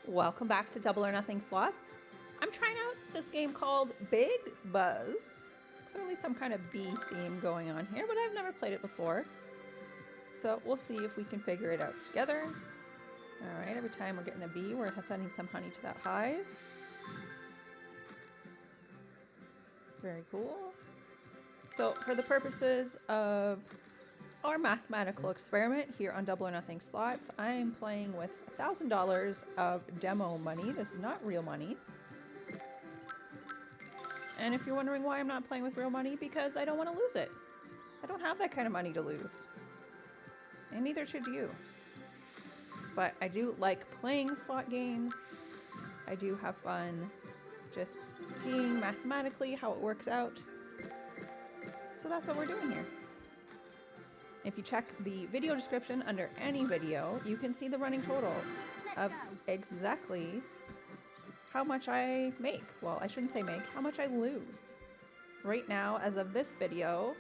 Welcome back to Double or Nothing Slots. I'm trying out this game called Big Buzz. Clearly some kind of bee theme going on here, but I've never played it before. So we'll see if we can figure it out together. Alright, every time we're getting a bee, we're sending some honey to that hive. Very cool. So for the purposes of our mathematical experiment here on Double or Nothing Slots, I am playing with $1,000 of demo money. This is not real money. And if you're wondering why I'm not playing with real money, because I don't want to lose it. I don't have that kind of money to lose. And neither should you. But I do like playing slot games. I do have fun just seeing mathematically how it works out. So that's what we're doing here. If you check the video description under any video, you can see the running total of exactly how much I make. Well, I shouldn't say make, how much I lose. Right now, as of this video,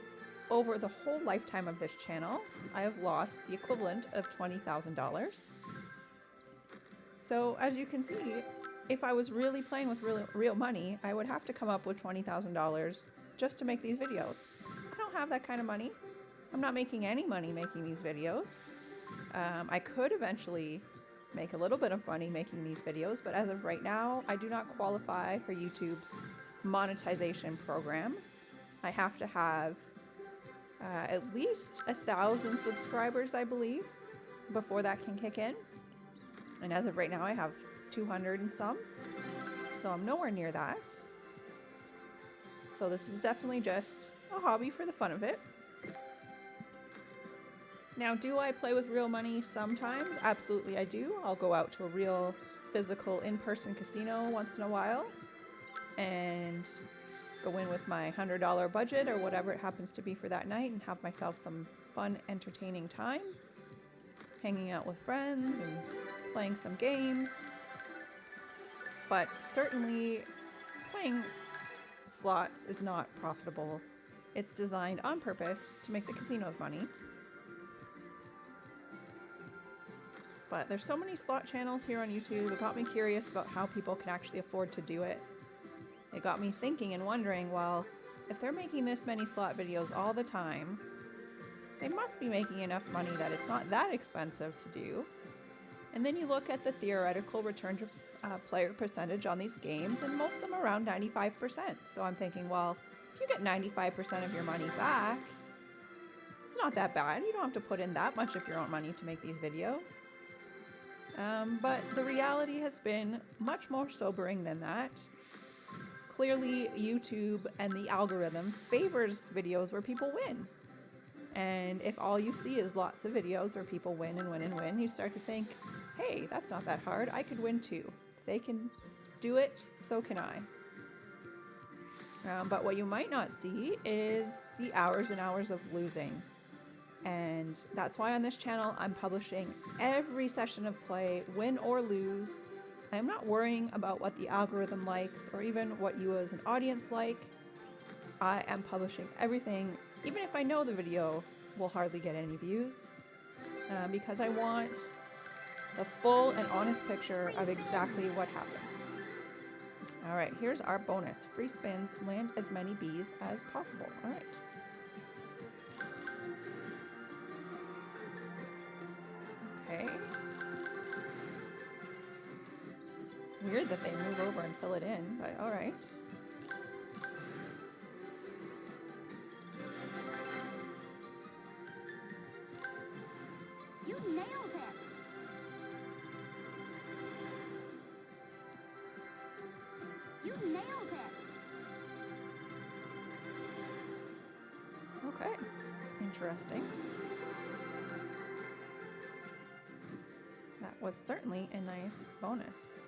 over the whole lifetime of this channel, I have lost the equivalent of $20,000. So as you can see, if I was really playing with real money, I would have to come up with $20,000 just to make these videos. I don't have that kind of money. I'm not making any money making these videos. I could eventually make a little bit of money making these videos, but as of right now, I do not qualify for YouTube's monetization program. I have to have at least 1,000 subscribers, I believe, before that can kick in. And as of right now, I have 200 and some, so I'm nowhere near that. So this is definitely just a hobby for the fun of it. Now, do I play with real money sometimes? Absolutely I do. I'll go out to a real physical in-person casino once in a while and go in with my $100 budget or whatever it happens to be for that night and have myself some fun, entertaining time, hanging out with friends and playing some games. But certainly playing slots is not profitable. It's designed on purpose to make the casinos money. But there's so many slot channels here on YouTube. It got me curious about how people can actually afford to do it. It got me thinking and wondering, well, if they're making this many slot videos all the time, they must be making enough money that it's not that expensive to do. And then you look at the theoretical return to player percentage on these games, and most of them are around 95%. So I'm thinking, well, if you get 95% of your money back, it's not that bad. You don't have to put in that much of your own money to make these videos. But the reality has been much more sobering than that. Clearly, YouTube and the algorithm favors videos where people win. And if all you see is lots of videos where people win and win and win, you start to think, hey, that's not that hard. I could win too. If they can do it, so can I. But what you might not see is the hours and hours of losing. And that's why on this channel, I'm publishing every session of play, win or lose. I'm not worrying about what the algorithm likes or even what you as an audience like. I am publishing everything, even if I know the video will hardly get any views, because I want the full and honest picture of exactly what happens. All right, here's our bonus. Free spins, land as many bees as possible. All right. Okay. It's weird that they move over and fill it in, but all right. You nailed it! You nailed it! Okay. Interesting. That was certainly a nice bonus.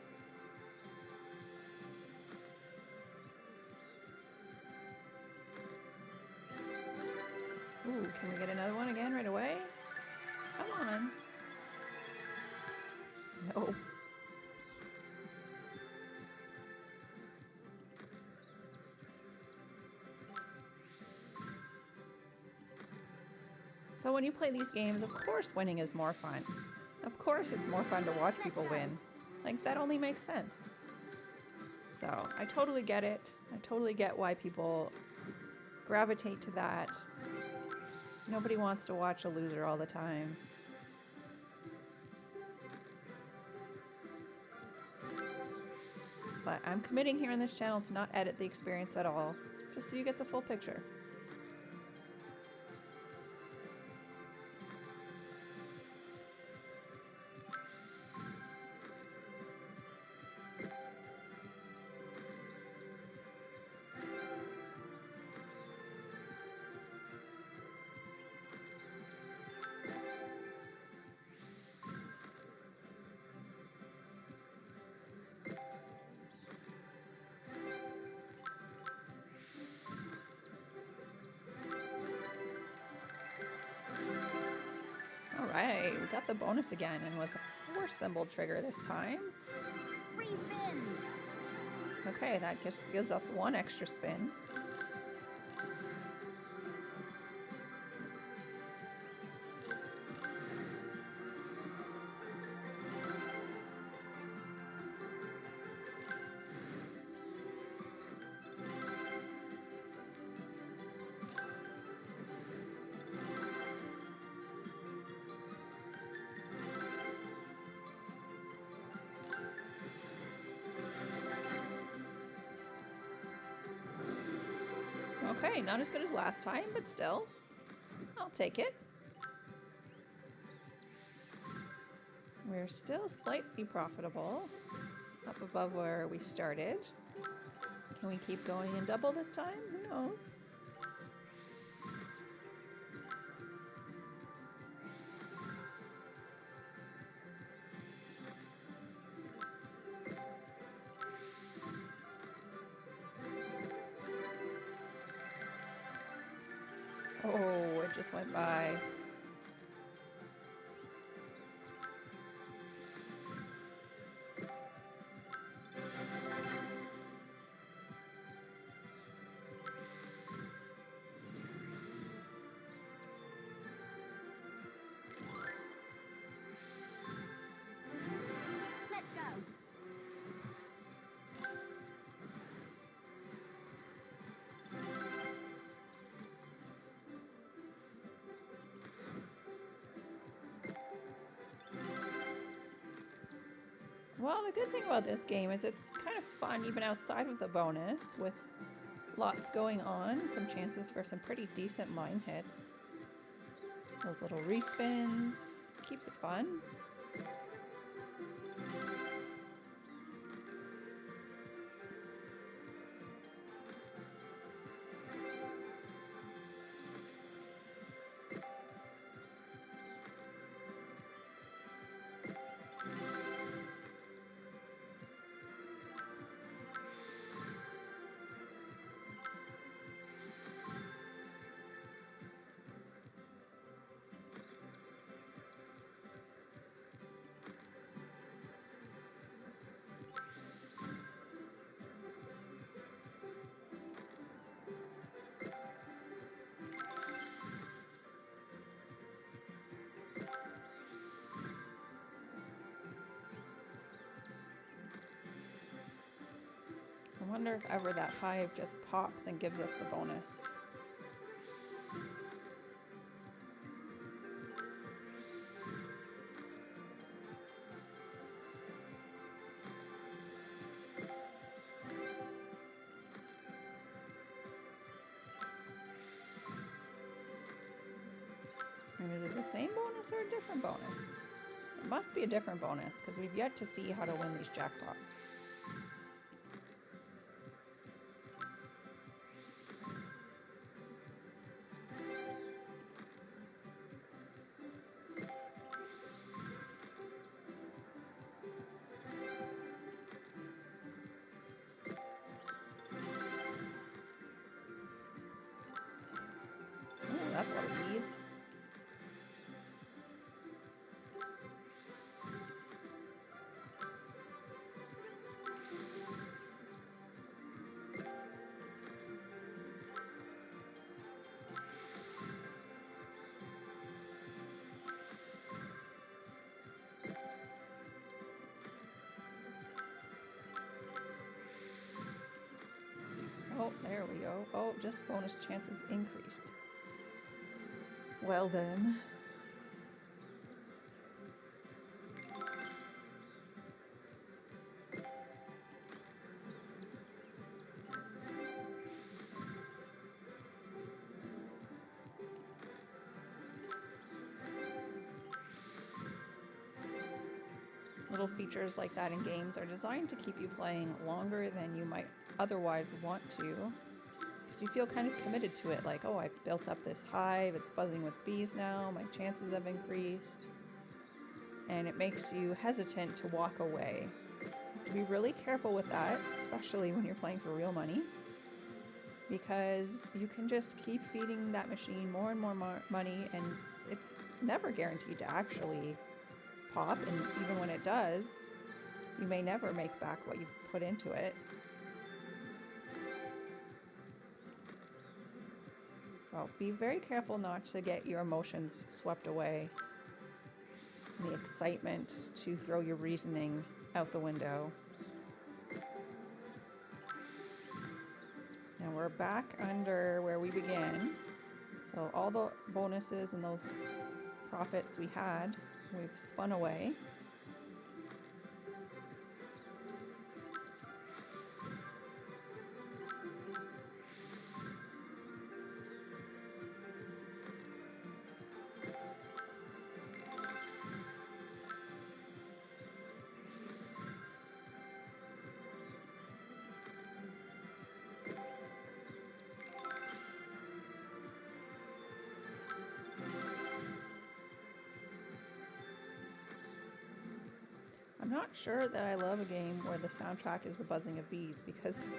Ooh, can we get another one again right away? Come on. No. So when you play these games, of course winning is more fun. Of course it's more fun to watch people win. Like, that only makes sense. So, I totally get it. I totally get why people gravitate to that. Nobody wants to watch a loser all the time. But I'm committing here on this channel to not edit the experience at all, just so you get the full picture. Alright, we got the bonus again, and with the 4 symbol trigger this time. Free spins. Okay, that just gives us 1 extra spin. Okay, not as good as last time, but still, I'll take it. We're still slightly profitable, up above where we started. Can we keep going and double this time? Who knows? Oh, it just went by. Let's go. Well, the good thing about this game is it's kind of fun even outside of the bonus, with lots going on, some chances for some pretty decent line hits. Those little respins, keeps it fun. I wonder if ever that hive just pops and gives us the bonus. And is it the same bonus or a different bonus? It must be a different bonus, because we've yet to see how to win these jackpots. Ooh, that's a lot of these. Oh, there we go. Oh, just bonus chances increased. Well then. Little features like that in games are designed to keep you playing longer than you might otherwise want to. Because you feel kind of committed to it, like, oh, I've built up this hive, it's buzzing with bees now, my chances have increased. And it makes you hesitant to walk away. You have to be really careful with that, especially when you're playing for real money. Because you can just keep feeding that machine more and more money, and it's never guaranteed to actually pop, and even when it does, you may never make back what you've put into it. So be very careful not to get your emotions swept away, and the excitement to throw your reasoning out the window. Now we're back under where we began. So all the bonuses and those profits we had, we've spun away. I'm not sure that I love a game where the soundtrack is the buzzing of bees, because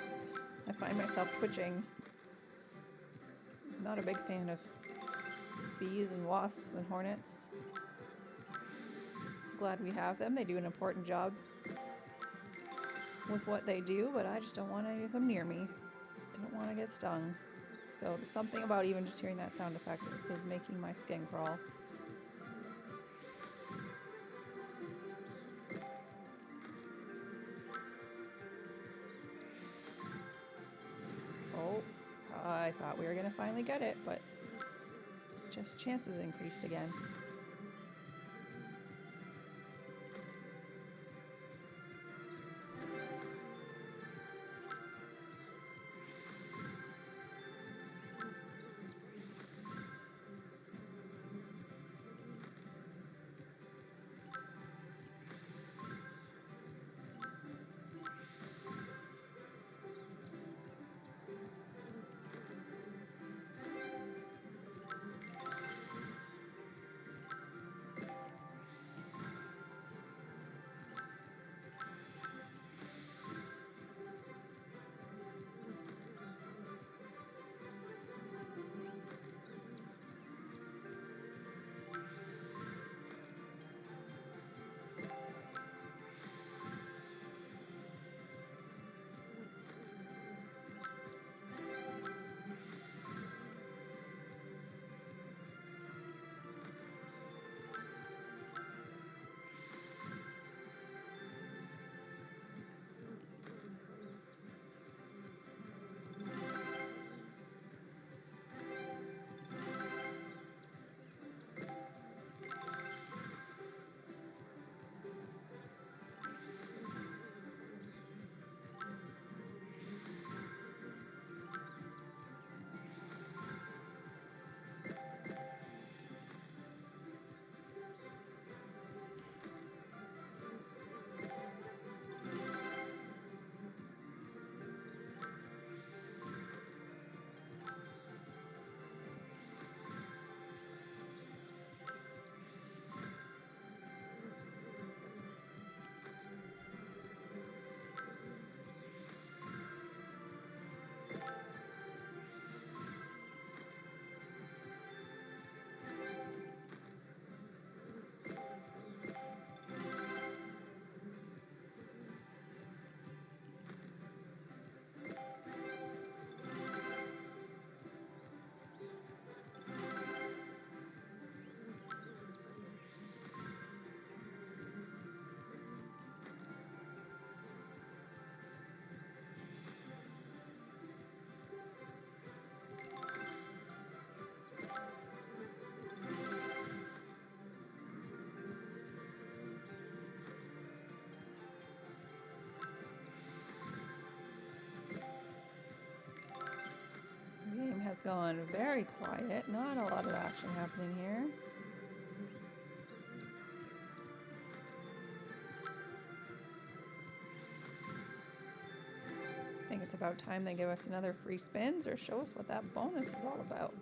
I find myself twitching. I'm not a big fan of bees and wasps and hornets. Glad we have them. They do an important job with what they do, but I just don't want any of them near me. Don't want to get stung. So there's something about even just hearing that sound effect is making my skin crawl. Oh, I thought we were going to finally get it, but just chances increased again. is going very quiet. Not a lot of action happening here. I think it's about time they give us another free spins or show us what that bonus is all about.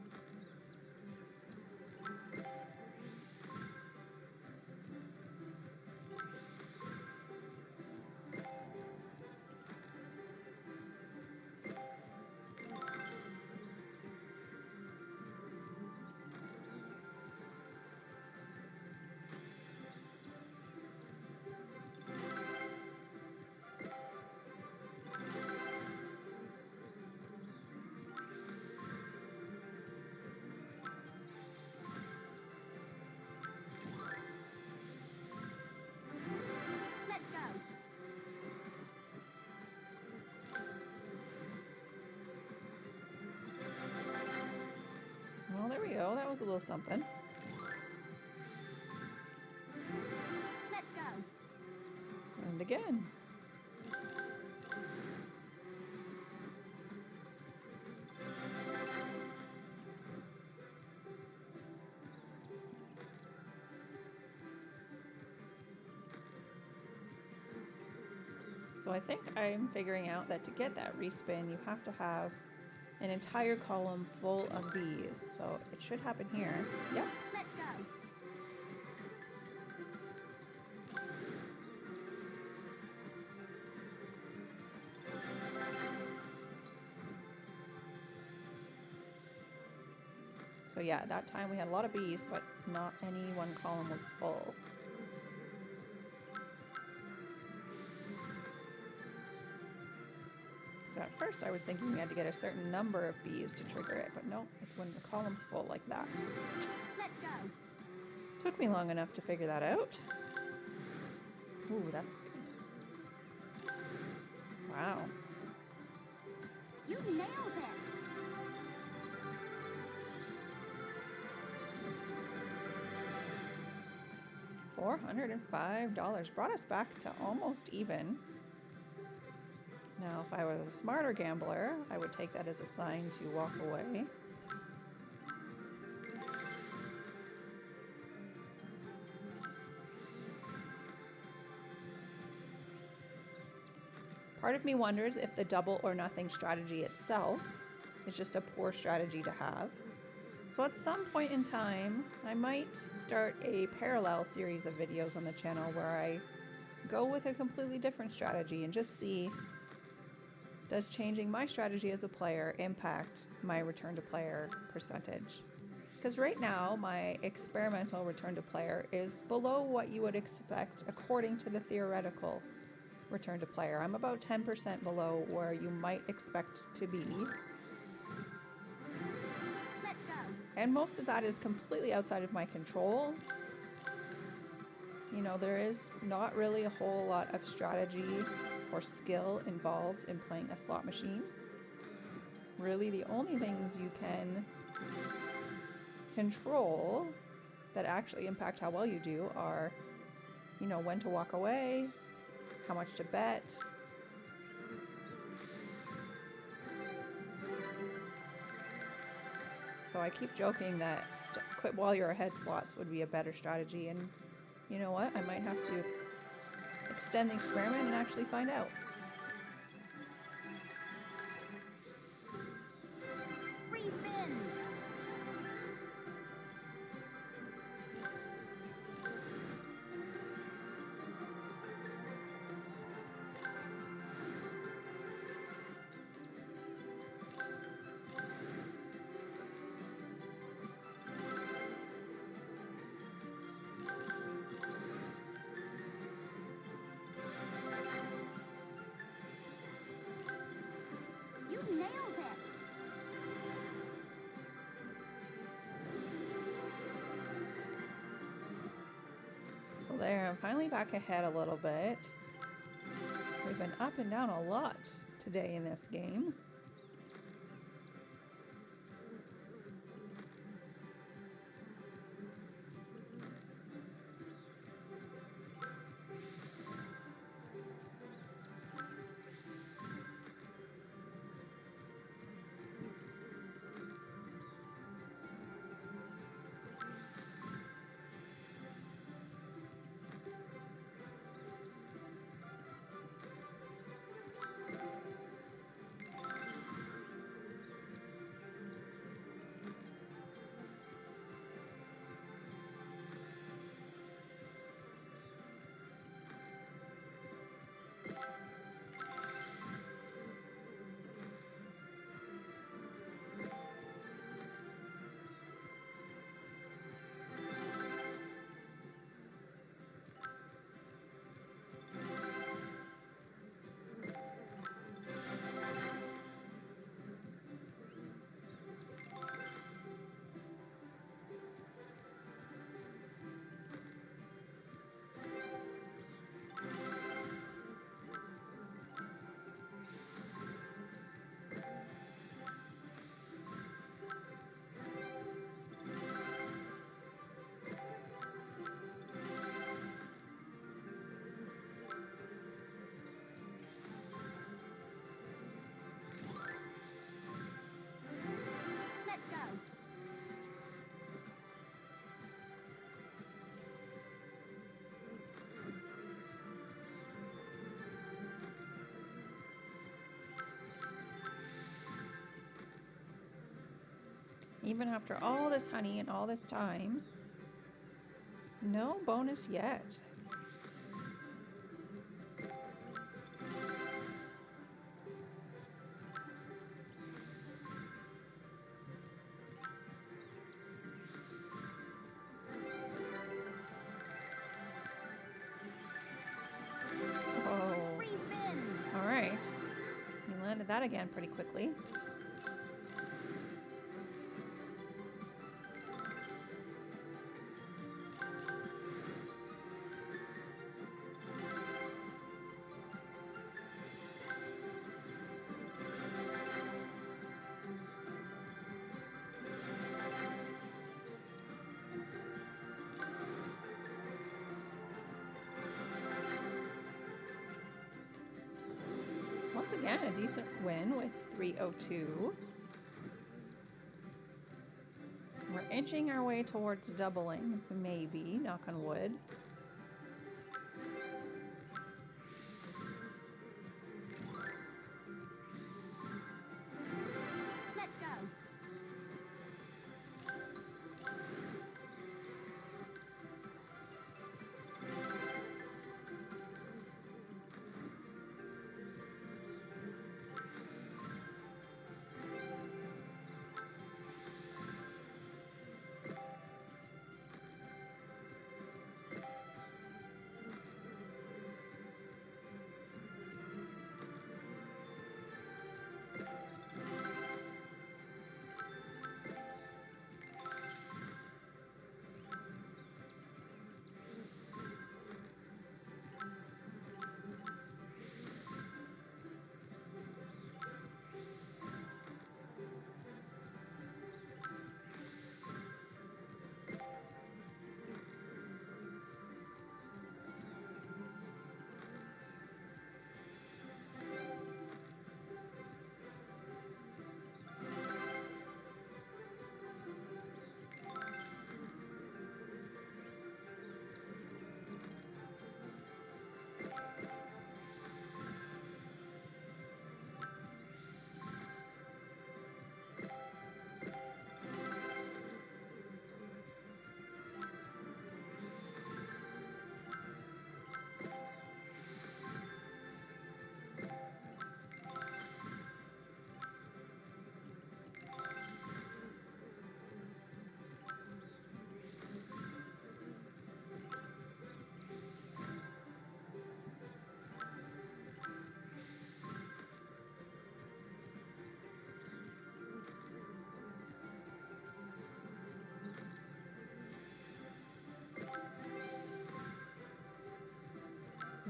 Let's go. Well, there we go. That was a little something. Let's go. And again. So I think I'm figuring out that to get that respin, you have to have an entire column full of bees. So it should happen here. Yep. Let's go. So yeah, that time we had a lot of bees, but not any one column was full. Because at first I was thinking we had to get a certain number of bees to trigger it, but no, it's when the column's full like that. Let's go. Took me long enough to figure that out. Ooh, that's good. Wow. You nailed it. $405 brought us back to almost even. Now, if I was a smarter gambler, I would take that as a sign to walk away. Part of me wonders if the double or nothing strategy itself is just a poor strategy to have. So at some point in time, I might start a parallel series of videos on the channel where I go with a completely different strategy and just see, does changing my strategy as a player impact my return to player percentage? Because right now, my experimental return to player is below what you would expect according to the theoretical return to player. I'm about 10% below where you might expect to be. Let's go. And most of that is completely outside of my control. You know, there is not really a whole lot of strategy or skill involved in playing a slot machine. Really, the only things you can control that actually impact how well you do are, you know, when to walk away, how much to bet, so I keep joking that quit while you're ahead slots would be a better strategy, and you know what? I might have to extend the experiment and actually find out. Free spins. You nailed it. So there, I'm finally back ahead a little bit. We've been up and down a lot today in this game. Even after all this honey and all this time, no bonus yet. Oh, Free spins. all right. You landed that again pretty quickly. Once again, a decent win with 302. We're inching our way towards doubling, maybe, knock on wood. Let's go.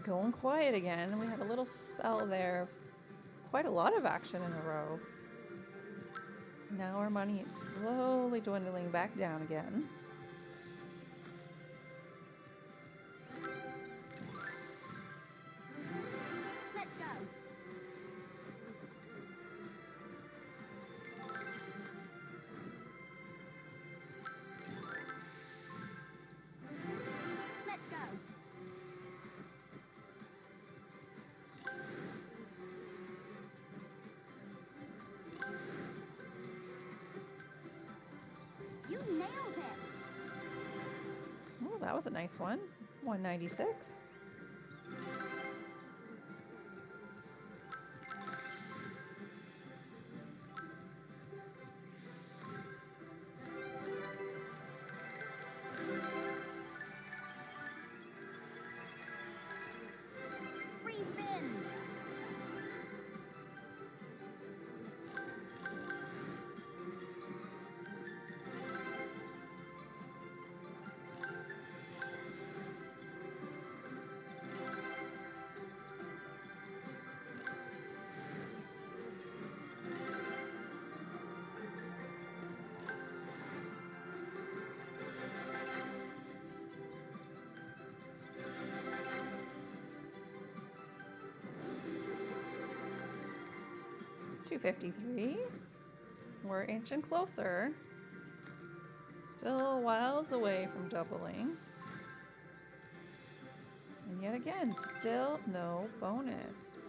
Going quiet again. We had a little spell there of quite a lot of action in a row. Now our money is slowly dwindling back down again. Let's go. Let's go. You nailed it. Oh, that was a nice one. 196. Free spins. $253. We're inching closer. Still miles away from doubling. And yet again, still no bonus.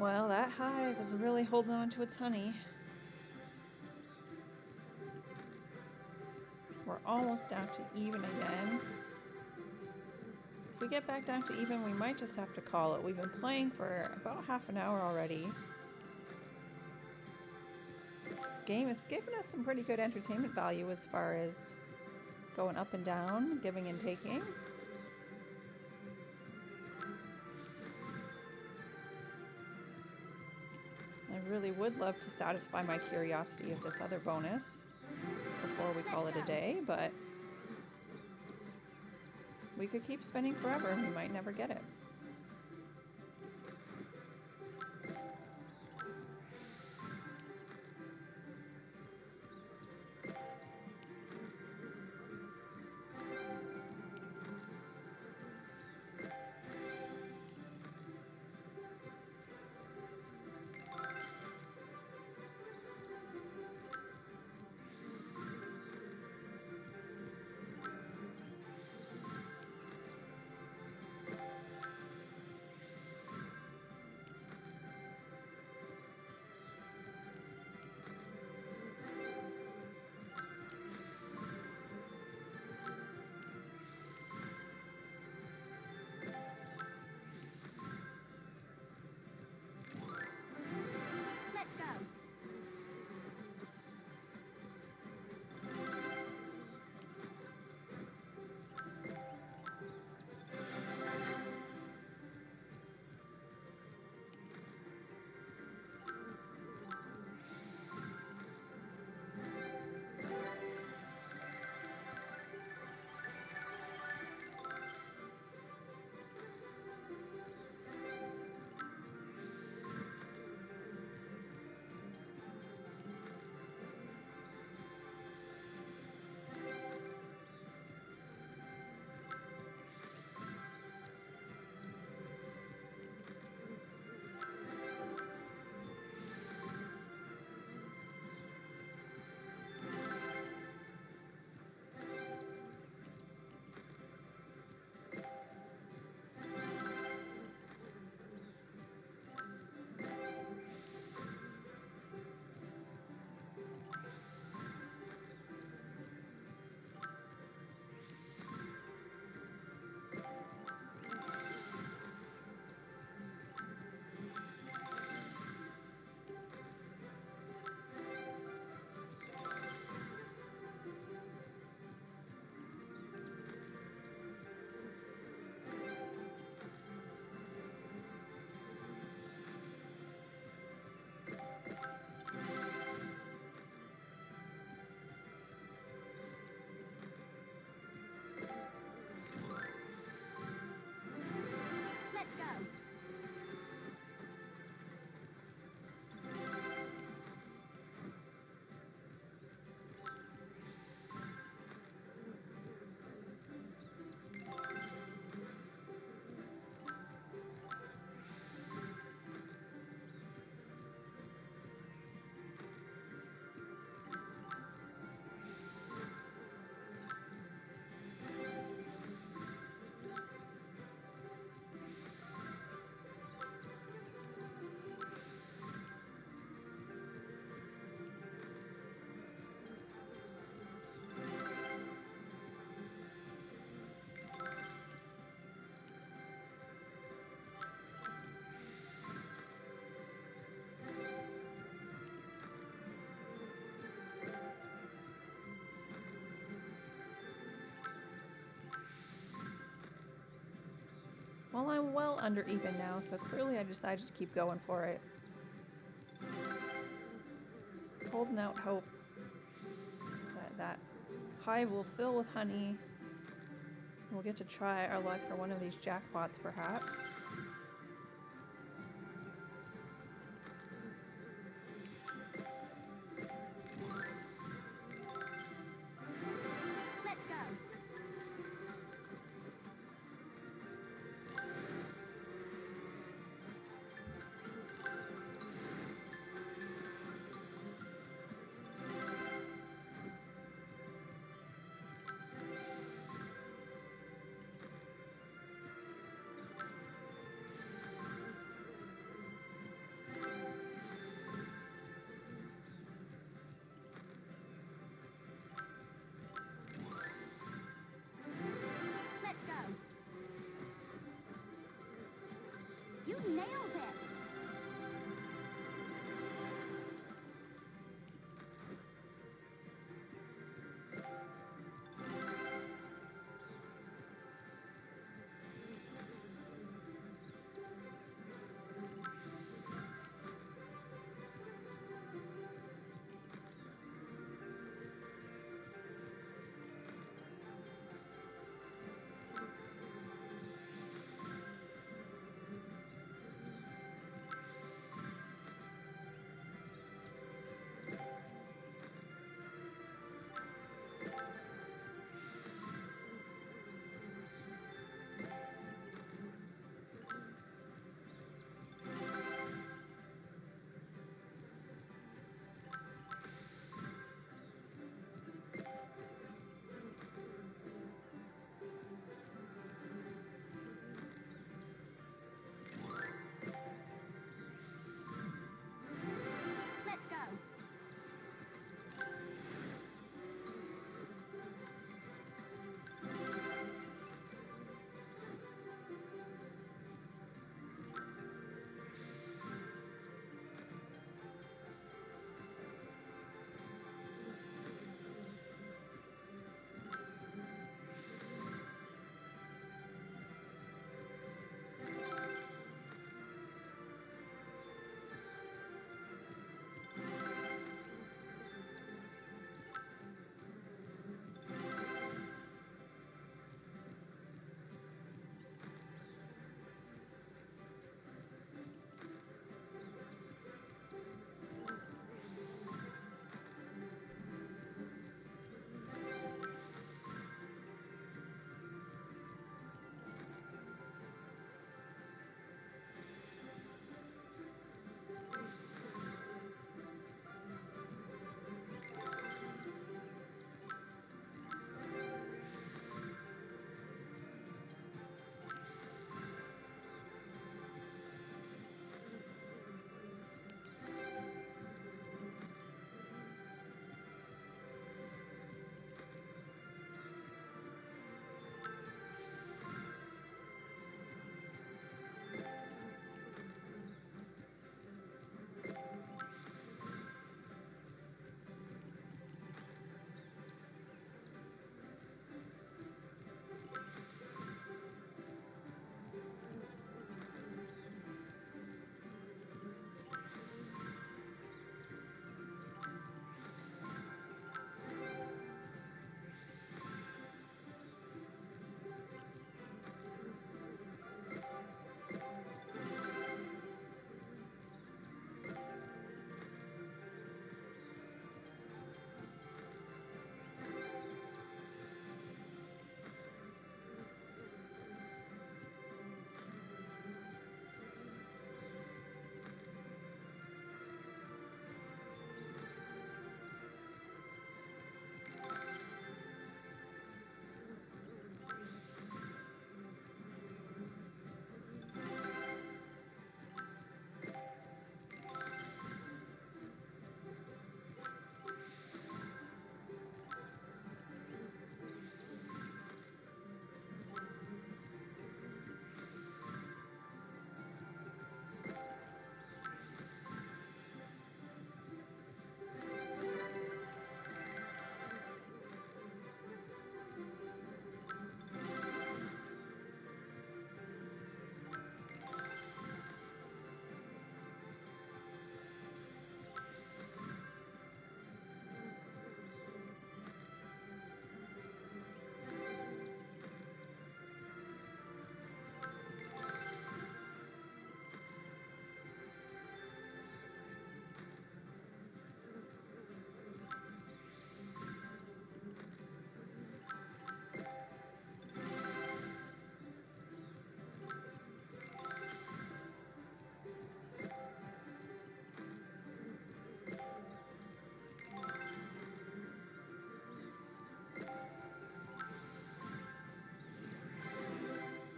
Well, that hive is really holding on to its honey. We're almost down to even again. If we get back down to even, we might just have to call it. We've been playing for about half an hour already. This game is giving us some pretty good entertainment value as far as going up and down, giving and taking. I really would love to satisfy my curiosity of this other bonus before we call it a day, but we could keep spending forever and we might never get it. Let's go. Let's go. Well, I'm well under even now, so clearly I decided to keep going for it. Holding out hope that that hive will fill with honey. We'll get to try our luck for one of these jackpots, perhaps. Let's go. Nailed it. Let's go.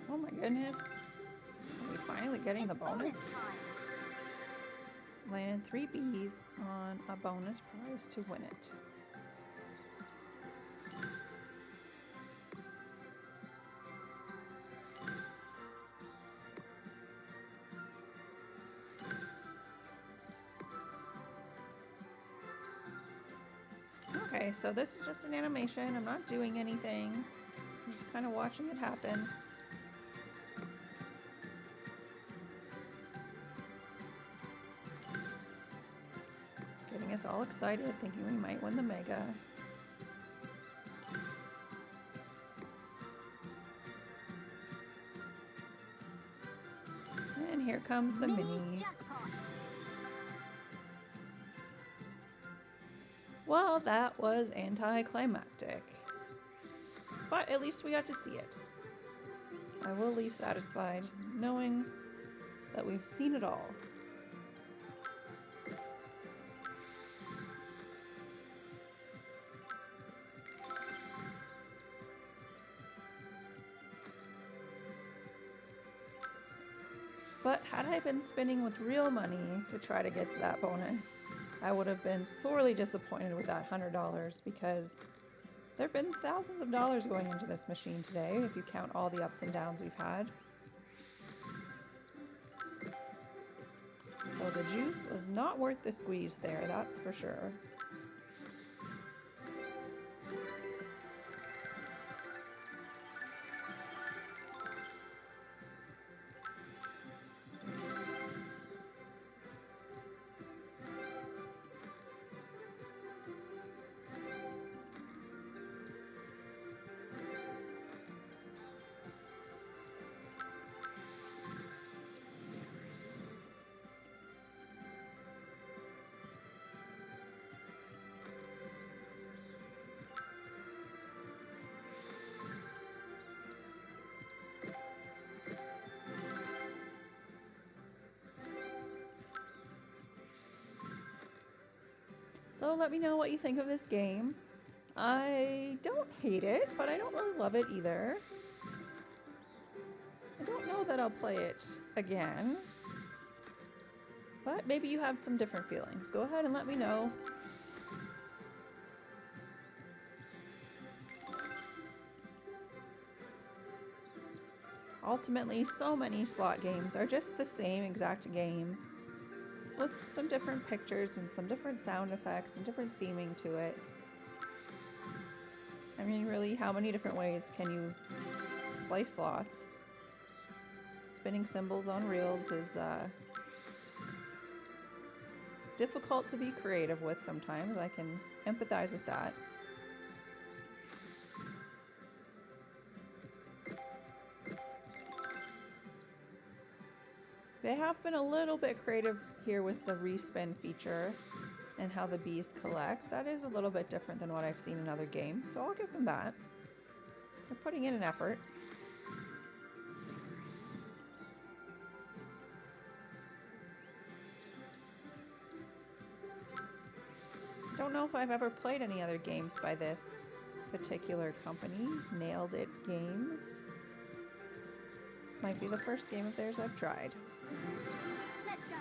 Oh my goodness. Are we finally getting the It's bonus? time. Land 3 bees on a bonus prize to win it. Okay, so this is just an animation. I'm not doing anything. I'm just kind of watching it happen. Getting us all excited, thinking we might win the Mega. And here comes the mini. Jackpot. Well, that was anticlimactic. But at least we got to see it. I will leave satisfied, knowing that we've seen it all. But had I been spinning with real money to try to get to that bonus, I would have been sorely disappointed with that $100 because there have been thousands of dollars going into this machine today if you count all the ups and downs we've had. So the juice was not worth the squeeze there, that's for sure. So let me know what you think of this game. I don't hate it, but I don't really love it either. I don't know that I'll play it again. But maybe you have some different feelings. Go ahead and let me know. Ultimately, so many slot games are just the same exact game, with some different pictures and some different sound effects and different theming to it. I mean, really, how many different ways can you play slots? Spinning symbols on reels is difficult to be creative with sometimes. I can empathize with that. They have been a little bit creative here with the respin feature and how the bees collect. That is a little bit different than what I've seen in other games, so I'll give them that. They're putting in an effort. Don't know if I've ever played any other games by this particular company, Nailed It Games. This might be the first game of theirs I've tried. Let's go.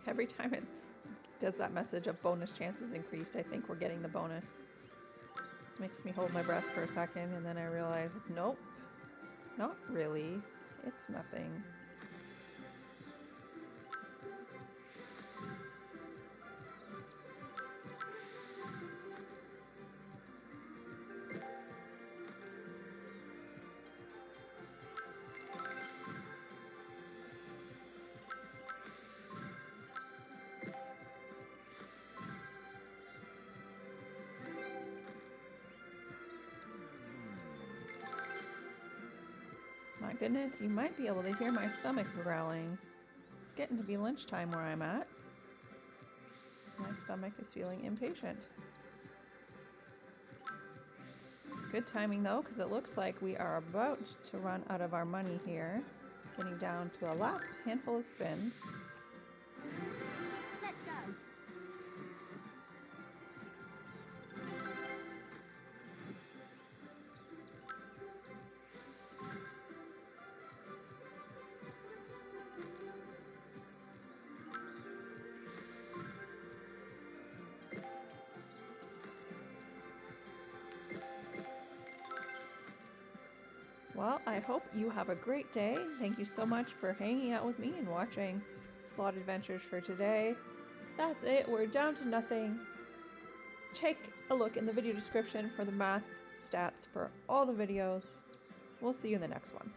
Every time it does that message of bonus chances increased, I think we're getting the bonus. Makes me hold my breath for a second, and then I realize, nope, not really. It's nothing. My goodness, you might be able to hear my stomach growling. It's getting to be lunchtime where I'm at. My stomach is feeling impatient. Good timing though, because it looks like we are about to run out of our money here. Getting down to a last handful of spins. Let's go. Well, I hope you have a great day. Thank you so much for hanging out with me and watching Slot Adventures for today. That's it. We're down to nothing. Take a look in the video description for the math stats for all the videos. We'll see you in the next one.